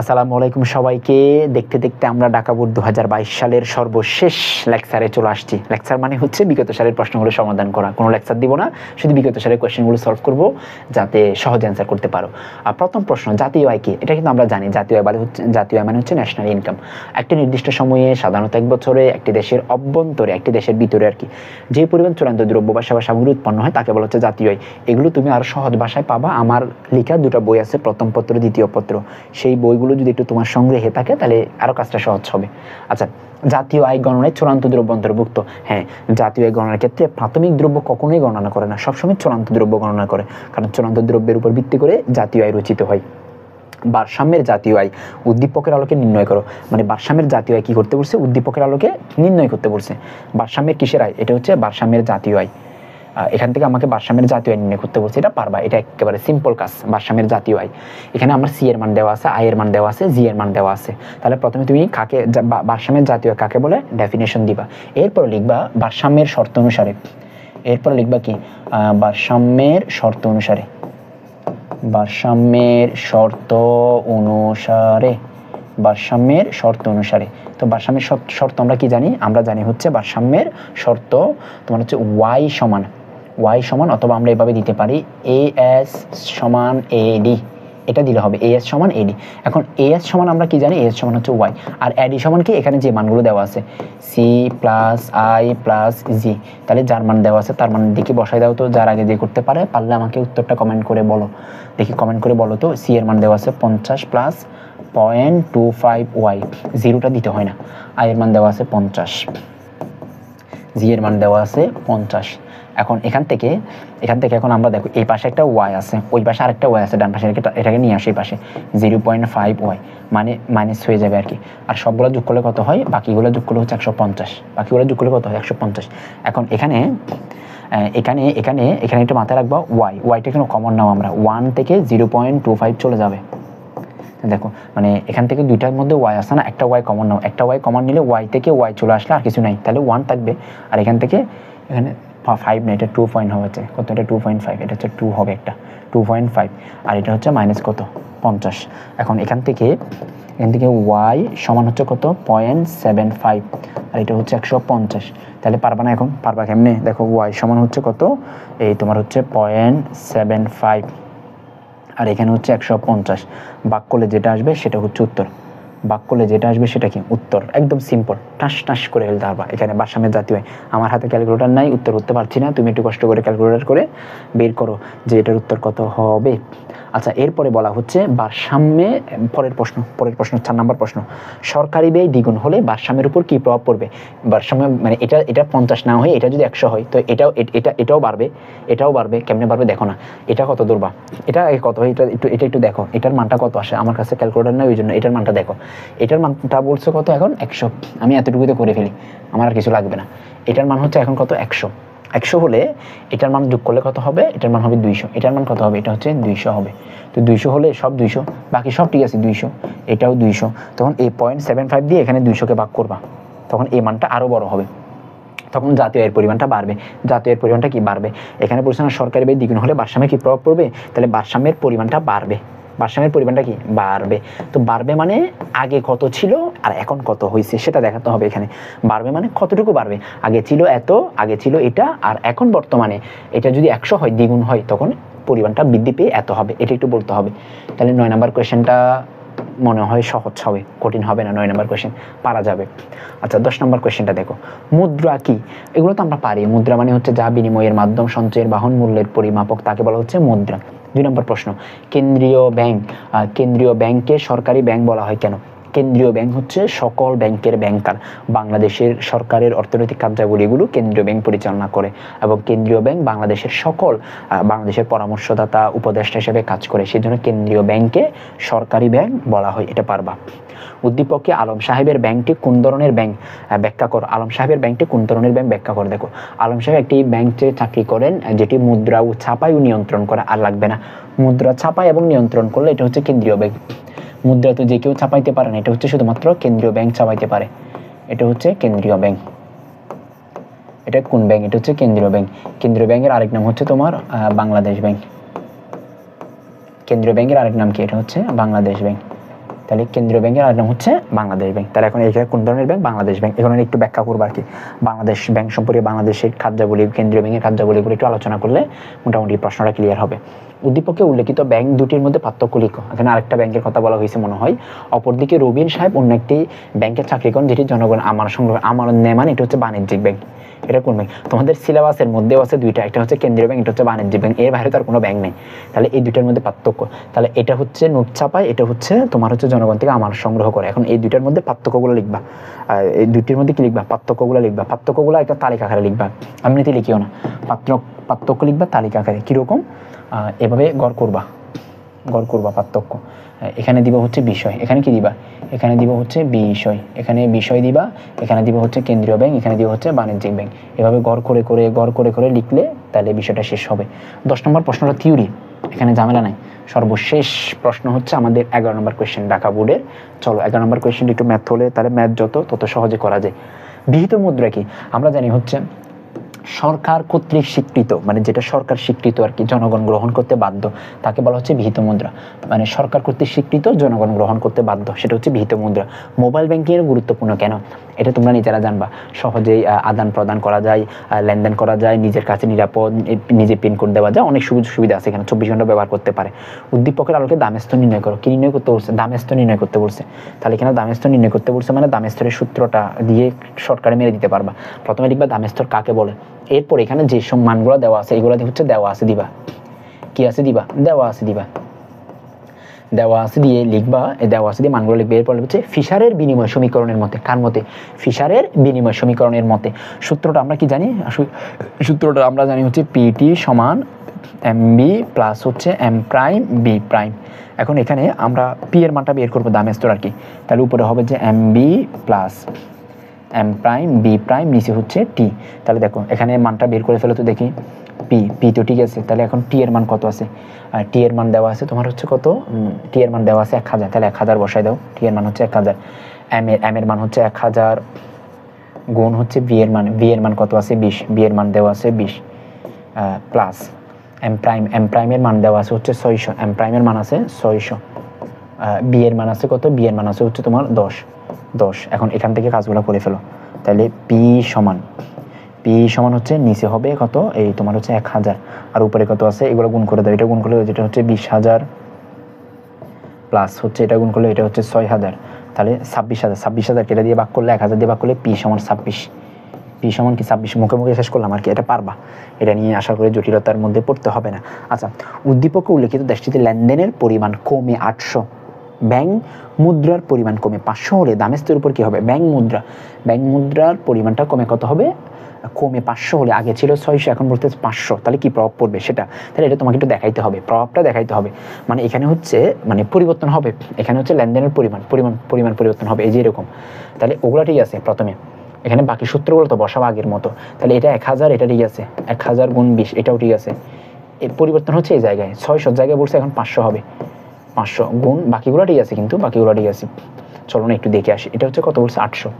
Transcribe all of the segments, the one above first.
আসসালামু আলাইকুম সবাইকে। দেখতে দেখতে আমরা ঢাকা বোর্ড 2022 সালের সর্বশেষ লেকচারে চলে আসছি। লেকচার মানে হচ্ছে বিগত সালের প্রশ্নগুলো সমাধান করা। কোনো লেকচার দিব না, শুধু বিগত সালের কোয়েশ্চেনগুলো সলভ করব যাতে সহজ অ্যান্সার করতে পারো। আর প্রথম প্রশ্ন, জাতীয় আয় কি? এটা কিন্তু আমরা জানি। জাতীয় আয় মানে হচ্ছে ন্যাশনাল ইনকাম। একটি নির্দিষ্ট সময়ে, সাধারণত এক বছরে, একটি দেশের অভ্যন্তরে, একটি দেশের ভিতরে আর কি, যে পরিমাণ চূড়ান্ত দ্রব্য বা সেবা সামগ্রী উৎপন্ন হয় তাকে বলা হচ্ছে জাতীয় আয়। এগুলো তুমি আরো সহজ ভাষায় পাবা। আমার লেখা দুটো বই আছে, প্রথম পত্র, দ্বিতীয় পত্র। সেই বইগুলো যদি একটু তোমার সংগ্রহে থাকে তাহলে আরো কাজটা সহজ হবে। আচ্ছা, জাতীয় আয় গণনায় চূড়ান্ত দ্রব্য অন্তর্ভুক্ত। হ্যাঁ, জাতীয় আয় গণনার ক্ষেত্রে প্রাথমিক দ্রব্য কখনোই গণনা করে না, সবসময় চূড়ান্ত দ্রব্য গণনা করে, কারণ চূড়ান্ত দ্রব্যের উপর ভিত্তি করে জাতীয় আয় রচিত হয়। ভারসাম্যের জাতীয় আয় উদ্দীপকের আলোকে নির্ণয় করো। মানে ভারসাম্যের জাতীয় আয় কি করতে বলছে? উদ্দীপকের আলোকে নির্ণয় করতে বলছে। ভারসাম্যের কিসের আয়? এটা হচ্ছে ভারসাম্যের জাতীয় আয়। এখান থেকে আমাকে ভারসাম্যের জাতীয় আয় নির্ণয় করতে বলছে, এটা পারবা, এটা একেবারে সিম্পল কাজ। ভারসাম্যের জাতীয় আয়, এখানে আমার সি এর মান দেওয়া আছে, আই এর মান দেওয়া আছে, জি এর মান দেওয়া আছে। তাহলে প্রথমে তুমি কাকে ভারসাম্যের জাতীয় আয় কাকে বলে ডেফিনেশন দিবা, এরপর লিখবা ভারসাম্যের শর্ত অনুসারে। এরপর লিখবা কি? ভারসাম্যের শর্ত অনুসারে। ভারসাম্যের শর্ত অনুসারে। ভারসাম্যের শর্ত অনুসারে। তো ভারসাম্যের শর্ত আমরা কি জানি? আমরা জানি হচ্ছে ভারসাম্যের শর্ত তোমার হচ্ছে ওয়াই সমান, অথবা আমরা এভাবে দিতে পারি এ এস সমান এডি। এটা দিলে হবে এ এস সমান এডি। এখন এ এস সমান আমরা কি জানি? এ এস সমান হচ্ছে ওয়াই, আর এডি সমান কি? এখানে যে মানগুলো দেওয়া আছে সি প্লাস আই প্লাস জি, তাহলে যার মান দেওয়া আছে তার মান দেখি বসাই দাও তো। যার আগে যে করতে পারলে আমাকে উত্তরটা কমেন্ট করে বলো। দেখি কমেন্ট করে বলো তো। সি এর মান দেওয়া আছে 50 প্লাস 0.25 ওয়াই, জিরোটা দিতে হয় না। আই এর মান দেওয়া আছে 50, জি এর মান দেওয়া আছে 50। এখন এখান থেকে এখন আমরা দেখো এই পাশে একটা ওয়াই আছে, ওই পাশে আরেকটা ওয়াই আছে, ডান পাশে এটাকে নিয়ে আসে এই পাশে 0.5 ওয়াই, মানে মাইনাস হয়ে যাবে আর কি। আর সবগুলো যোগ করলে কত হয়? বাকিগুলো যোগ করলে হচ্ছে 150। বাকিগুলো যোগ করলে কত হয়? 150। এখন এখানে একটু মাথায় রাখবা, ওয়াইটা কেন কমন নাও আমরা, 1 থেকে 0.25 চলে যাবে। দেখো মানে এখান থেকে দুইটার মধ্যে ওয়াই আসে না, একটা ওয়াই কমন নাও। একটা ওয়াই কমন নিলে ওয়াই থেকে ওয়াই চলে আসলে আর কিছু নাই, তাহলে 1 থাকবে। আর এখানে 5 না, এটা 2 পয়েন্ট হবে কত? এটা 2.5, এটা হচ্ছে 2 হবে একটা 2.5, আর এটা হচ্ছে মাইনাস কত? 50। এখন এখান থেকে ওয়াই সমান হচ্ছে কত? 0.75, আর এটা হচ্ছে 150। তাহলে পারবা না? এখন পারবা কেমনে? দেখো ওয়াই সমান হচ্ছে কত? এই তোমার হচ্ছে 0.75, আর এখানে হচ্ছে 150। ভাগ করলে যেটা আসবে সেটা হচ্ছে উত্তর। ভাগ করলে যেটা আসবে সেটা কি? উত্তর। একদম সিম্পল, টাস করে ফেলতে পারবা। এখানে ভারসাম্যের জাতীয় আয়। আমার হাতে ক্যালকুলেটর নাই, উত্তর করতে পারছি না, তুমি একটু কষ্ট করে ক্যালকুলেটর করে বের করো যে এটার উত্তর কত হবে। আচ্ছা, এরপরে বলা হচ্ছে ভারসাম্যে, পরের প্রশ্ন 4 নম্বর প্রশ্ন, সরকারি ব্যয় দ্বিগুণ হলে ভারসাম্যের উপর কি প্রভাব পড়বে? ভারসাম্য মানে এটা 50 না হয়ে এটা যদি 100 হয়, তো এটাও বাড়বে। কেমনে বাড়বে দেখো না। এটা কত দূরবা? এটা কত হয়? এটা একটু দেখো, এটার মানটা কত আসে? আমার কাছে ক্যালকুলেটর নাই, ওই জন্য এটার মানটা দেখো। এটার মানটা বলছে কত এখন? 100। আমি এতটুকুতে করে ফেলি, আমার আর কিছু লাগবে না। এটার মান হচ্ছে এখন কত? 100 হলে এটার মান যোগ করলে কত হবে? এটার মান হবে 200। এটার মান কত হবে? এটা হচ্ছে 200 হবে। তো 200 হলে সব 200, বাকি সব ঠিক আছে 200, এটাও 200। তখন এই 0.75 দিয়ে এখানে 200কে ভাগ করবা, তখন এই মানটা আরও বড় হবে, তখন জাতীয় আয়ের পরিমাণটা বাড়বে। জাতীয় আয়ের পরিমাণটা কি বাড়বে? এখানে বলছে না সরকারি ব্যয় দ্বিগুণ হলে ভারসাম্যে কি প্রভাব পড়বে? তাহলে ভারসাম্যের পরিমাণটা বাড়বে। ভারসাম্যের পরিমাণটা কি বাড়বে? তো বাড়বে মানে আগে কত ছিল আর এখন কত হয়েছে সেটা দেখাতে হবে। এখানে বাড়বে মানে কতটুকু বাড়বে? আগে ছিল এত, আগে ছিল এটা, আর এখন বর্তমানে এটা যদি 100 হয়, দ্বিগুণ হয়, তখন পরিমাণটা বৃদ্ধি পেয়ে এত হবে। এটা একটু বলতে হবে। তাহলে 9 নম্বর কোয়েশ্চেনটা মনে হয় সহজ হবে, কঠিন হবে না। 9 নম্বর কোয়েশ্চেন পারা যাবে। আচ্ছা, 10 নম্বর কোয়েশ্চেনটা দেখো, মুদ্রা কি? এগুলো তো আমরা পারি। মুদ্রা মানে হচ্ছে যা বিনিময়ের মাধ্যম, সঞ্চয়ের বাহন, মূল্যের পরিমাপক, তাকে বলা হচ্ছে মুদ্রা। 2 নম্বর প্রশ্ন, কেন্দ্রীয় ব্যাংক। কেন্দ্রীয় ব্যাংককে সরকারি ব্যাংক বলা হয় কেন? কেন্দ্রীয় ব্যাংক হচ্ছে সকল ব্যাংকের ব্যাংকার। বাংলাদেশের সরকারের অর্থনৈতিক কার্যাবলীগুলো কেন্দ্রীয় ব্যাংক পরিচালনা করে, এবং কেন্দ্রীয় ব্যাংক বাংলাদেশের পরামর্শদাতা, উপদেষ্টা হিসেবে কাজ করে। সেই জন্য কেন্দ্রীয় ব্যাংকে সরকারি ব্যাংক বলা হয়, এটা পারবা। উদ্দীপকে আলম সাহেবের ব্যাংকটি কোন ধরনের ব্যাংক ব্যাখ্যা কর। আলম সাহেবের ব্যাংকটি কোন ধরনের ব্যাংক ব্যাখ্যা করে। দেখো, আলম সাহেব একটি ব্যাংকে চাকরি করেন যেটি মুদ্রা ও ছাপাই ও নিয়ন্ত্রণ করে। আর লাগবে না, মুদ্রা ছাপাই এবং নিয়ন্ত্রণ করলে এটা হচ্ছে কেন্দ্রীয় ব্যাংক। মুদ্রা তো যে কেউ ছাপাইতে পারে না, এটা হচ্ছে শুধুমাত্র কেন্দ্রীয় ব্যাংক ছাপাইতে পারে। এটা হচ্ছে কেন্দ্রীয় ব্যাংক। এটা কোন ব্যাংক? এটা হচ্ছে কেন্দ্রীয় ব্যাংক। কেন্দ্রীয় ব্যাংকের আরেক নাম হচ্ছে তোমার বাংলাদেশ ব্যাংক। কেন্দ্রীয় ব্যাংকের আরেক নাম কি? এটা হচ্ছে বাংলাদেশ ব্যাংক। তাহলে কেন্দ্রীয় ব্যাংকের আর নাম হচ্ছে বাংলাদেশ ব্যাংক। তাহলে এখন এখানে কোন ধরনের ব্যাংক? বাংলাদেশ ব্যাংক। এখন একটু ব্যাখ্যা করবো আর কি, বাংলাদেশ ব্যাংক সম্পর্কে বাংলাদেশের কার্যাবলী, কেন্দ্রীয় ব্যাংকের কার্যাবলীগুলো একটু আলোচনা করলে মোটামুটি প্রশ্নটা ক্লিয়ার হবে। উদ্দীপকে উল্লেখিত ব্যাংক দুটির মধ্যে পার্থক্য লিখো। এখানে আরেকটা ব্যাংকের কথা বলা হয়েছে মনে হয়। অপরদিকে রবিন সাহেব অন্য একটি ব্যাংকের চাকরি করেন যেটি জনগণ আমার সংগ্রহ আমার নেয়, মানে এটা হচ্ছে বাণিজ্যিক ব্যাংক। এটা কোন ব্যাংক? তোমাদের সিলেবাসের মধ্যেও আছে দুইটা, একটা হচ্ছে কেন্দ্রীয় ব্যাংক, এটা হচ্ছে বাণিজ্যিক ব্যাংক। এর বাইরে তো আর কোনো ব্যাংক নেই। তাহলে এই দুইটার মধ্যে পার্থক্য, তাহলে এটা হচ্ছে নোট ছাপায়, এটা হচ্ছে তোমার হচ্ছে জনগণ থেকে আমার সংগ্রহ করে। এখন এই দুইটার মধ্যে পার্থক্যগুলো লিখবা, এই দুইটির মধ্যে কি লিখবা? পার্থক্যগুলো লিখবা। পার্থক্যগুলো একটা তালিকা আকারে লিখবা, এমনিতে লিখিও না, পার্থক্য লিখবা তালিকা আকারে। কীরকম? এভাবে গড় করবা পার্থক্য। এখানে দিবা হচ্ছে বিষয়, এখানে কি দিবা? এখানে দিব হচ্ছে বিষয়, এখানে বিষয় দিবা, এখানে দিব হচ্ছে কেন্দ্রীয় ব্যাংক, এখানে দিব হচ্ছে বাণিজ্যিক ব্যাংক। এভাবে গড় করে লিখলে তাহলে বিষয়টা শেষ হবে। 10 নম্বর প্রশ্নটা থিওরি, এখানে ঝামেলা নাই। সর্বশেষ প্রশ্ন হচ্ছে আমাদের 11 নম্বর কোয়েশ্চেন ঢাকা বোর্ডের। চলো 11 নম্বর কোয়েশ্চেন একটু ম্যাথ হলে, তাহলে ম্যাথ তত সহজে করা যায়। বিহিত মুদ্রা কি? আমরা জানি হচ্ছে সরকার কর্তৃক স্বীকৃত, মানে যেটা সরকার স্বীকৃত আর কি, জনগণ গ্রহণ করতে বাধ্য, তাকে বলা হচ্ছে বিহিত মুদ্রা। মানে সরকার কর্তৃক স্বীকৃত, জনগণ গ্রহণ করতে বাধ্য, সেটা হচ্ছে বিহিত মুদ্রা। মোবাইল ব্যাংকিংয়ের গুরুত্বপূর্ণ কেন? এটা তোমরা নিজেরা জানবা। সহজেই আদান প্রদান করা যায়, লেনদেন করা যায়, নিজের কাছে নিরাপদ, নিজে পিনকোড দেওয়া যায়, অনেক সুবিধা আছে এখানে, 24 ঘন্টা ব্যবহার করতে পারে। উদ্দীপকের আলোকে দামেস্তর নির্ণয় করো। কি নির্ণয় করতে বলছে? দামেস্তর নির্ণয় করতে বলছে। তাহলে এখানে দামেস্তর নির্ণয় করতে বলছে মানে দামেস্তরের সূত্রটা দিয়ে শর্টকাটে মেরে দিতে পারবা। প্রথমে লিখবা দামেস্তর কাকে বলে, এরপর এখানে যে সব মানগুলো দেওয়া আছে এগুলো হচ্ছে দেওয়া আছে দিবা। কি আছে দিবা? দেওয়া আছে দিবা। দেওয়া আছে দিয়ে লিখবা, দেওয়া আছে দিয়ে মানগুলো লিখবে। এরপর হচ্ছে ফিশারের বিনিময় সমীকরণের মতে। কার মতে? ফিশারের বিনিময় সমীকরণের মতে। সূত্রটা আমরা কি জানি? সূত্রটা আমরা জানি হচ্ছে পিটি সমান MB প্লাস হচ্ছে M প্রাইম B প্রাইম। এখন এখানে আমরা পি এর মানটা বের করবো, দামেস্তর আর কি। তাহলে উপরে হবে যে MB plus M prime B prime, নিচে হচ্ছে T। তাহলে দেখো এখানে মানটা বের করে ফেলো তো দেখি। পি তো ঠিক আছে। তাহলে এখন টি এর মান কত আছে? টি এর মান দেওয়া আছে তোমার হচ্ছে কত? টি এর মান দেওয়া আছে 1000। তাহলে 1000 বসাই দাও। টি এর মান হচ্ছে 1000। এম এর মান হচ্ছে 1000 গুণ হচ্ছে বি এর মান কত আছে? 20। বি এর মান দেওয়া আছে 20 প্লাস এম প্রাইমের মান দেওয়া আছে হচ্ছে 600। এম প্রাইমের মান আছে 600। বি এর মান আছে কত? বি এর মান আছে হচ্ছে তোমার 10। এখন এখান থেকে কাজগুলো করে ফেলো। তাহলে পি সমান হচ্ছে নিচে হবে কত? এই তোমার হচ্ছে 1000, আর উপরে কত আছে? এগুলো গুণ করে দাও। এটা গুণ করলে যেটা হচ্ছে 20,000 প্লাস হচ্ছে এটা গুণ করলে এটা হচ্ছে 6000, তাহলে 26,000 কেটে দিয়ে ভাগ করলে 1000 দিয়ে ভাগ করলে পি সমান 26। পি সমান কি 26? মুখে শেষ করলাম আর কি। এটা পারবা, এটা নিয়ে আশা করি জটিলতার মধ্যে পড়তে হবে না। আচ্ছা, উদ্দীপকে উল্লেখিত দেশটিতে লেনদেনের পরিমাণ কমে 800, ব্যাংক মুদ্রার পরিমাণ কমে 500 হলে দামেস্তের উপর কি হবে? ব্যাংক মুদ্রার পরিমাণটা কমে কত হবে? কমে 500 হলে, আগে ছিল 600 এখন বলতে 500, তাহলে কি প্রভাব পড়বে সেটা? তাহলে এটা তোমাকে একটু দেখাইতে হবে, প্রভাবটা দেখাইতে হবে। মানে এখানে হচ্ছে মানে পরিবর্তন হবে, এখানে হচ্ছে লেনদেনের পরিমাণ পরিবর্তন হবে, এই যে এরকম। তাহলে ওগুলো ঠিক আছে। প্রথমে এখানে বাকি সূত্রগুলো তো বসাবো আগের মতো। তাহলে এটা 1000, এটা ঠিক আছে, 1000 গুণ 20 এটাও ঠিক আছে। এই পরিবর্তন হচ্ছে এই জায়গায়, 600 জায়গায় বলছে এখন 500 হবে। 500 গুণ বাকিগুলো ঠিক আছে, কিন্তু বাকিগুলো ঠিক আছে। চলো না একটু দেখে আসি। এটা হচ্ছে কত বলছে? 800।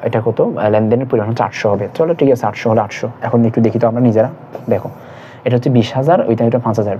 এটা কত? লেনদেনের পরিমাণ হচ্ছে 800 হবে। চলো ঠিক আছে, 800 হলে 800। এখন একটু দেখি তো আমরা নিজেরা। দেখো এটা হচ্ছে 20,000, ওইটা 5000।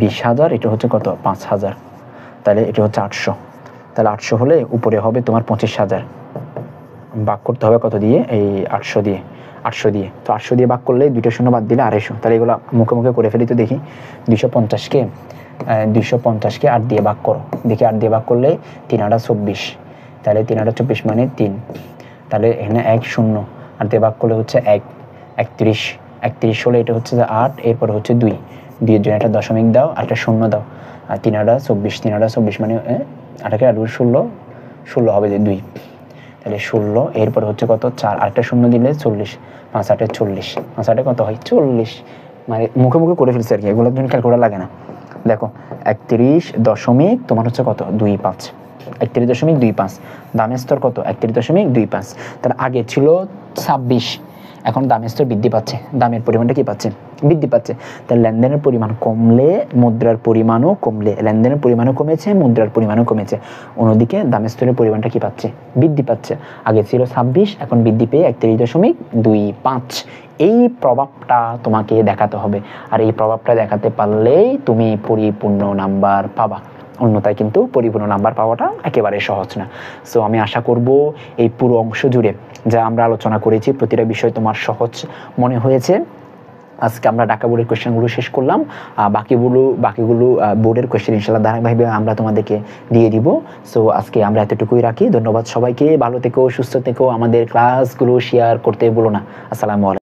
20,000, এটা হচ্ছে কত? 5000। তাহলে এটা হচ্ছে 800। তাহলে 800 হলে উপরে হবে তোমার 25,000। ভাগ করতে হবে কত দিয়ে? এই 800 দিয়ে। তো 800 দিয়ে ভাগ করলে 2টা শূন্য বাদ দিলে 250। তাহলে এগুলো মুখে করে ফেলি তো দেখি। 250কে 8 দিয়ে ভাগ করো দেখি। 8 দিয়ে ভাগ করলে 3 8 24। তাহলে 3 8 24 মানে 3। তাহলে এখানে 1 0, 8 দিয়ে ভাগ করলে হচ্ছে 1 31 হলে এটা হচ্ছে 8, এরপরে হচ্ছে 2 এর জন্য একটা দশমিক দাও, আর একটা শূন্য দাও। আর 3 8 24 মানে 8 আর 16 হবে যে 2। তাহলে 16, এরপর হচ্ছে কত? 4, আরেকটা শূন্য দিলে 40। 5 8 40, 5 8 কত হয়? 40। মানে মুখে করে ফেলছে আর কি, এগুলোর জন্য ক্যালকুলেটর লাগে না। দেখো 31 দশমিক তোমার হচ্ছে কত? 25। 31.25। দামের স্তর কত? 31.25। তাহলে আগে ছিল 26, এখন দামের স্তর বৃদ্ধি পাচ্ছে, দামের পরিমাণটা কি পাচ্ছে? বৃদ্ধি পাচ্ছে। তাহলে লেনদেনের পরিমাণ কমলে মুদ্রার পরিমাণও কমলে, লেনদেনের পরিমাণও কমেছে, মুদ্রার পরিমাণও কমেছে। অন্যদিকে দামের স্তরের পরিমাণটা কি পাচ্ছে? বৃদ্ধি পাচ্ছে। আগে ছিল 26, এখন বৃদ্ধি পেয়ে 31.25। এই প্রভাবটা তোমাকে দেখাতে হবে, আর এই প্রভাবটা দেখাতে পারলেই তুমি পরিপূর্ণ নাম্বার পাবা। অন্যথায় কিন্তু পরিপূর্ণ নাম্বার পাওয়াটা একেবারে সহজ না। সো আমি আশা করব এই পুরো অংশ জুড়ে যা আমরা আলোচনা করেছি প্রতিটা বিষয় তোমার সহজ মনে হয়েছে। আজকে আমরা ঢাকা বোর্ডের কোয়েশ্চেনগুলো শেষ করলাম, বাকিগুলো বোর্ডের কোয়েশ্চেন ইনশাআল্লাহ ধারাবাহিকভাবে আমরা তোমাদেরকে দিয়ে দিব। সো আজকে আমরা এতটুকুই রাখি। ধন্যবাদ সবাইকে, ভালো থেকো, সুস্থ থেকো, আমাদের ক্লাসগুলো শেয়ার করতে ভুলো না। আসসালামু আলাইকুম।